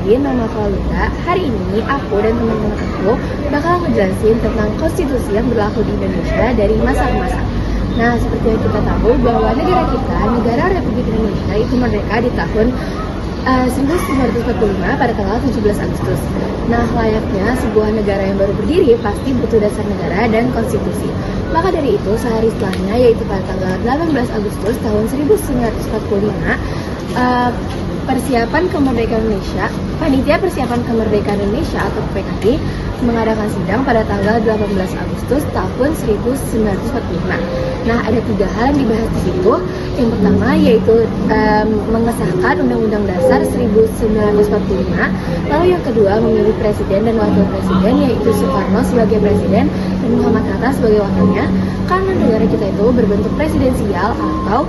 Udin, nama aku Alita. Hari ini aku dan teman-teman aku bakal ngejelasin tentang konstitusi yang berlaku di Indonesia dari masa ke masa. Nah, seperti yang kita tahu bahwa negara kita, negara Republik Indonesia itu merdeka di tahun 1945 pada tanggal 17 Agustus. Nah, layaknya sebuah negara yang baru berdiri pasti butuh dasar negara dan konstitusi. Maka dari itu, sehari setelahnya, yaitu pada tanggal 18 Agustus tahun 1945, Panitia Persiapan Kemerdekaan Indonesia atau PKI mengadakan sidang pada tanggal 18 Agustus tahun 1945. Nah, ada 3 hal yang dibahas di situ. Yang pertama yaitu mengesahkan Undang-Undang Dasar 1945. Lalu yang kedua memilih presiden dan wakil presiden, yaitu Soekarno sebagai presiden dan Muhammad Hatta sebagai wakilnya. Karena negara kita itu berbentuk presidensial atau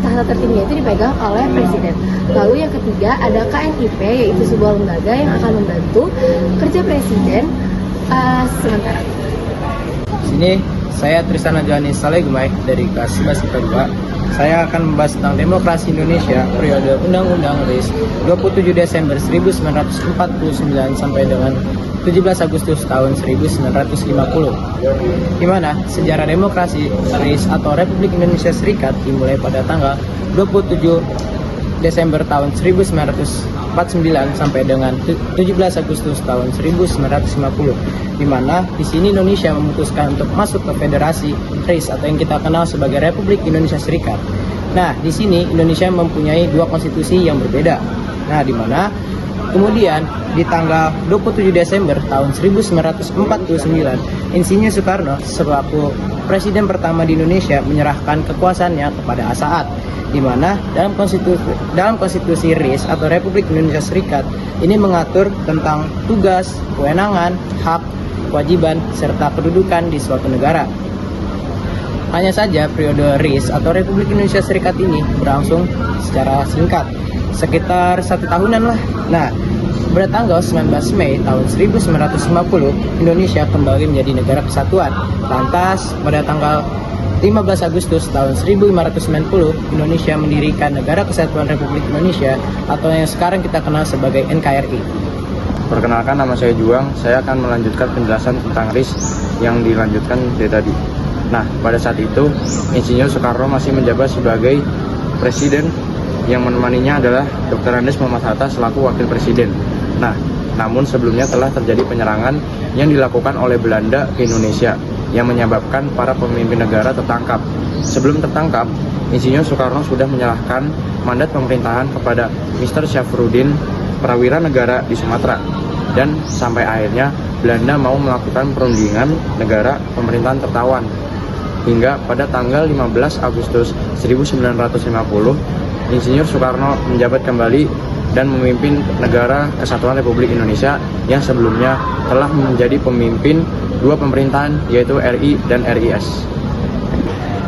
tahta tertingginya itu dipegang oleh presiden. Lalu yang ketiga ada KNIP, yaitu sebuah lembaga yang akan membantu kerja presiden sementara. Sini saya Trisana Johani Salegumai dari kelas 11 IPA 2. Saya akan membahas tentang demokrasi Indonesia periode Undang-Undang RIS 27 Desember 1949 sampai dengan 17 Agustus tahun 1950, di mana sejarah demokrasi RIS atau Republik Indonesia Serikat dimulai pada tanggal 27 Desember tahun 1949 sampai dengan 17 Agustus tahun 1950, di mana di sini Indonesia memutuskan untuk masuk ke Federasi RIS atau yang kita kenal sebagai Republik Indonesia Serikat. Nah, di sini Indonesia mempunyai 2 konstitusi yang berbeda. Nah, di mana kemudian di tanggal 27 Desember tahun 1949, Insinyur Soekarno selaku presiden pertama di Indonesia menyerahkan kekuasaannya kepada Saat, di mana dalam konstitusi RIS atau Republik Indonesia Serikat ini mengatur tentang tugas, kewenangan, hak, kewajiban, serta kedudukan di suatu negara. Hanya saja periode RIS atau Republik Indonesia Serikat ini berlangsung secara singkat, sekitar 1 tahunan lah. Nah, pada tanggal 19 Mei tahun 1950, Indonesia kembali menjadi negara kesatuan. Lantas, pada tanggal 15 Agustus tahun 1590, Indonesia mendirikan Negara Kesatuan Republik Indonesia atau yang sekarang kita kenal sebagai NKRI. Perkenalkan, nama saya Juang. Saya akan melanjutkan penjelasan tentang RIS yang dilanjutkan dari tadi. Nah, pada saat itu, Insinyur Soekarno masih menjabat sebagai presiden, yang menemaninya adalah Dr. Andes Muhammad Hatta selaku wakil presiden. Nah, namun sebelumnya telah terjadi penyerangan yang dilakukan oleh Belanda ke Indonesia yang menyebabkan para pemimpin negara tertangkap. Sebelum tertangkap, Insinyur Soekarno sudah menyerahkan mandat pemerintahan kepada Mr. Syafruddin, prawira negara di Sumatera. Dan sampai akhirnya Belanda mau melakukan perundingan negara pemerintahan tertawan. Hingga pada tanggal 15 Agustus 1950, Insinyur Soekarno menjabat kembali dan memimpin Negara Kesatuan Republik Indonesia yang sebelumnya telah menjadi pemimpin 2 pemerintahan, yaitu RI dan RIS.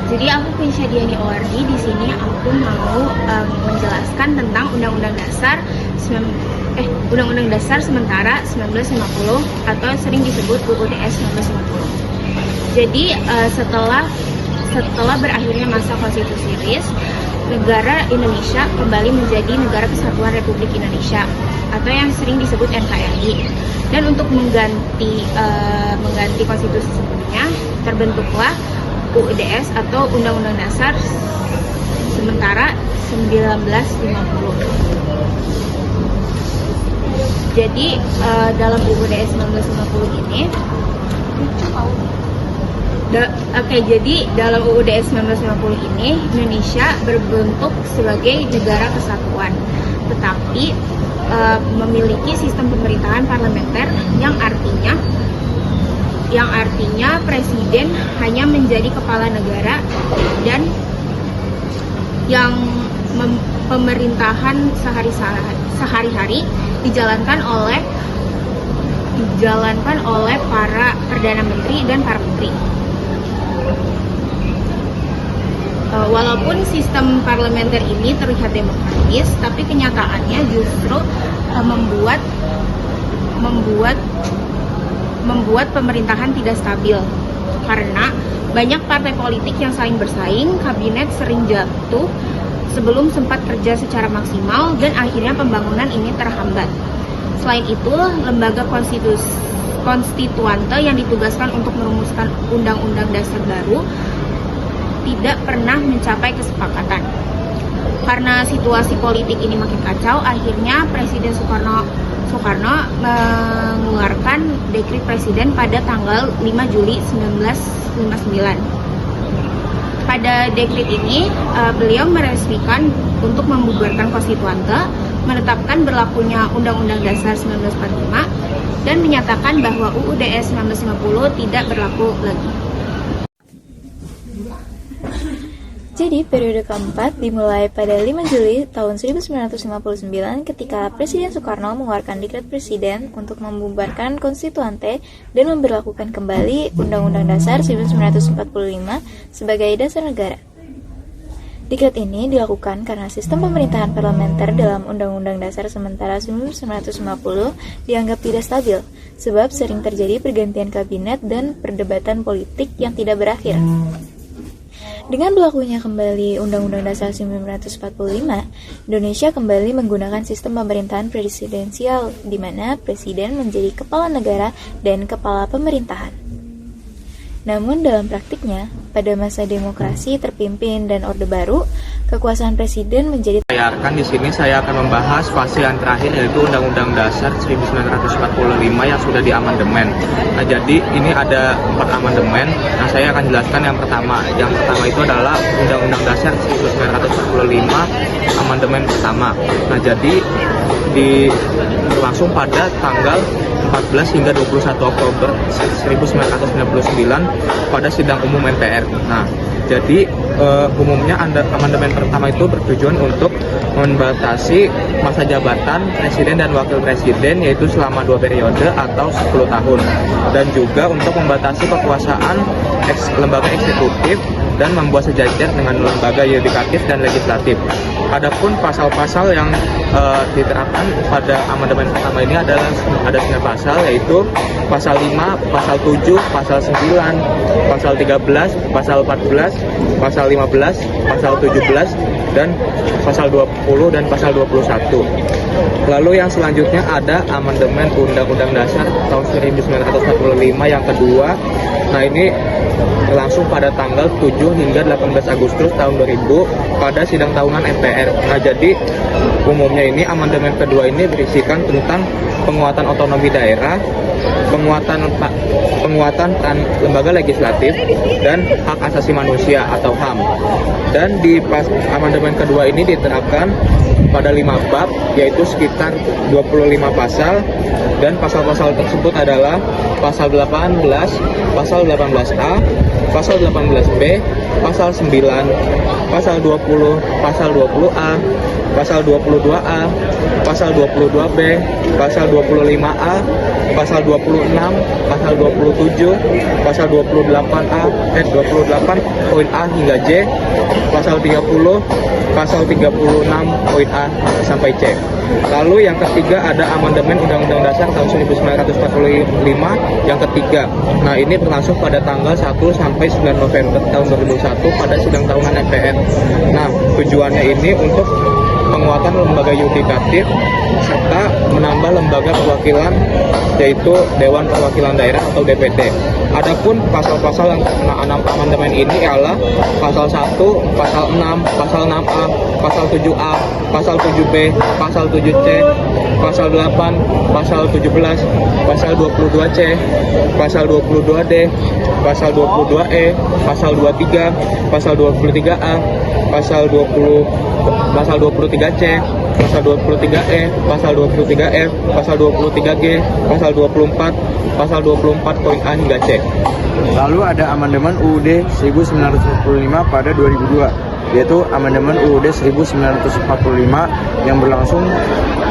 Jadi aku Finsya Diani Owardi, di sini aku mau menjelaskan tentang Undang-Undang Dasar sementara 1950 atau sering disebut UUD 1950. Jadi setelah berakhirnya masa konstitusi RIS, negara Indonesia kembali menjadi Negara Kesatuan Republik Indonesia atau yang sering disebut NKRI. Dan untuk mengganti konstitusi sebelumnya, terbentuklah UUDS atau Undang-Undang Dasar sementara 1950. Jadi dalam UUDS 1950 ini jadi dalam UUDS 1950 ini Indonesia berbentuk sebagai negara kesatuan, tetapi memiliki sistem pemerintahan parlementer yang artinya presiden hanya menjadi kepala negara dan yang pemerintahan sehari-hari dijalankan oleh para perdana menteri dan para menteri. Walaupun sistem parlementer ini terlihat demokratis, tapi kenyataannya justru membuat pemerintahan tidak stabil karena banyak partai politik yang saling bersaing, kabinet sering jatuh, sebelum sempat kerja secara maksimal dan akhirnya pembangunan ini terhambat. Selain itu, lembaga konstituante yang ditugaskan untuk merumuskan undang-undang dasar baru tidak pernah mencapai kesepakatan. Karena situasi politik ini makin kacau, akhirnya Presiden Soekarno mengeluarkan dekret presiden pada tanggal 5 Juli 1959. Pada dekret ini, beliau meresmikan untuk membubarkan konstituante, menetapkan berlakunya Undang-Undang Dasar 1945, dan menyatakan bahwa UUD 1950 tidak berlaku lagi. Jadi, periode keempat dimulai pada 5 Juli tahun 1959 ketika Presiden Soekarno mengeluarkan dekret presiden untuk membubarkan konstituante dan memberlakukan kembali Undang-Undang Dasar 1945 sebagai dasar negara. Dekret ini dilakukan karena sistem pemerintahan parlementer dalam Undang-Undang Dasar sementara 1950 dianggap tidak stabil, sebab sering terjadi pergantian kabinet dan perdebatan politik yang tidak berakhir. Dengan berlakunya kembali Undang-Undang Dasar 1945, Indonesia kembali menggunakan sistem pemerintahan presidensial, di mana presiden menjadi kepala negara dan kepala pemerintahan. Namun dalam praktiknya, pada masa demokrasi terpimpin dan Orde Baru, kekuasaan presiden menjadi Di sini saya akan membahas fase yang terakhir, yaitu Undang-Undang Dasar 1945 yang sudah diamandemen. Nah, jadi ini ada 4 amandemen. Nah, saya akan jelaskan yang pertama. Yang pertama itu adalah Undang-Undang Dasar 1945 amandemen pertama. Nah, jadi berlangsung pada tanggal 14 hingga 21 Oktober 1999 pada sidang umum MPR. Nah, jadi umumnya amandemen pertama itu bertujuan untuk membatasi masa jabatan presiden dan wakil presiden, yaitu selama 2 periode atau 10 tahun, dan juga untuk membatasi kekuasaan lembaga eksekutif dan membuat sejajar dengan lembaga yudikatif dan legislatif. Adapun pasal-pasal yang diterapkan pada amandemen pertama ini ada 9 pasal, yaitu pasal 5, pasal 7, pasal 9, pasal 13, pasal 14, pasal 15, pasal 17, dan pasal 20 dan pasal 21. Lalu yang selanjutnya ada amandemen Undang-Undang Dasar tahun 1945 yang kedua. Nah, ini berlangsung pada tanggal 7 hingga 18 Agustus tahun 2000 pada sidang tahunan MPR. Nah, jadi umumnya ini amandemen kedua ini berisikan tentang penguatan otonomi daerah, penguatan lembaga legislatif, dan hak asasi manusia atau HAM. Dan di amandemen kedua ini diterapkan pada 5 bab, yaitu sekitar 25 pasal, dan pasal-pasal tersebut adalah pasal 18, pasal 18A, pasal 18B, pasal 9, pasal 20, pasal 20A, pasal 22A, pasal 22B, pasal 25A, pasal 26, pasal 27, pasal 28A, 28 poin A hingga J, pasal 30, pasal 36 poin A sampai C. Lalu yang ketiga ada amandemen Undang-Undang Dasar tahun 1945 yang ketiga. Nah, ini berlangsung pada tanggal 1 sampai 9 November tahun 2001 pada sidang tahunan MPR. Nah, tujuannya ini untuk penguatan lembaga yudikatif serta menambah lembaga perwakilan, yaitu Dewan Perwakilan Daerah atau DPD. Adapun pasal-pasal yang terkena amandemen ini ialah pasal 1, pasal 6, pasal 6A, pasal 7A, pasal 7B, pasal 7C, pasal 8, pasal 17, pasal 22C, pasal 22D, pasal 22E, pasal 23, pasal 23A, pasal 20, pasal 23C, pasal 23E, pasal 23F, pasal 23G, pasal 24, pasal 24 poin A hingga C. Lalu ada amandemen UUD 1945 pada 2002, yaitu amandemen UUD 1945 yang berlangsung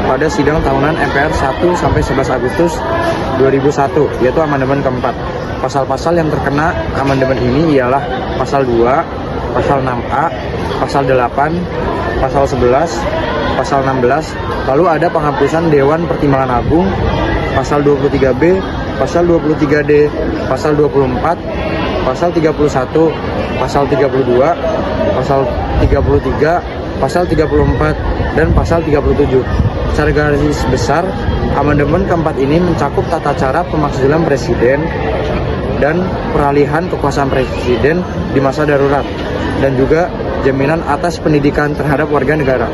pada sidang tahunan MPR 1 sampai 11 Agustus 2001, yaitu amandemen keempat. Pasal-pasal yang terkena amandemen ini ialah pasal 2, pasal 6A, pasal 8, pasal 11, pasal 16, lalu ada penghapusan Dewan Pertimbangan Agung, pasal 23B, pasal 23D, pasal 24, pasal 31, pasal 32, pasal 33, pasal 34, dan pasal 37. Secara garis besar, amandemen keempat ini mencakup tata cara pemakzulan presiden dan peralihan kekuasaan presiden di masa darurat, dan juga jaminan atas pendidikan terhadap warga negara.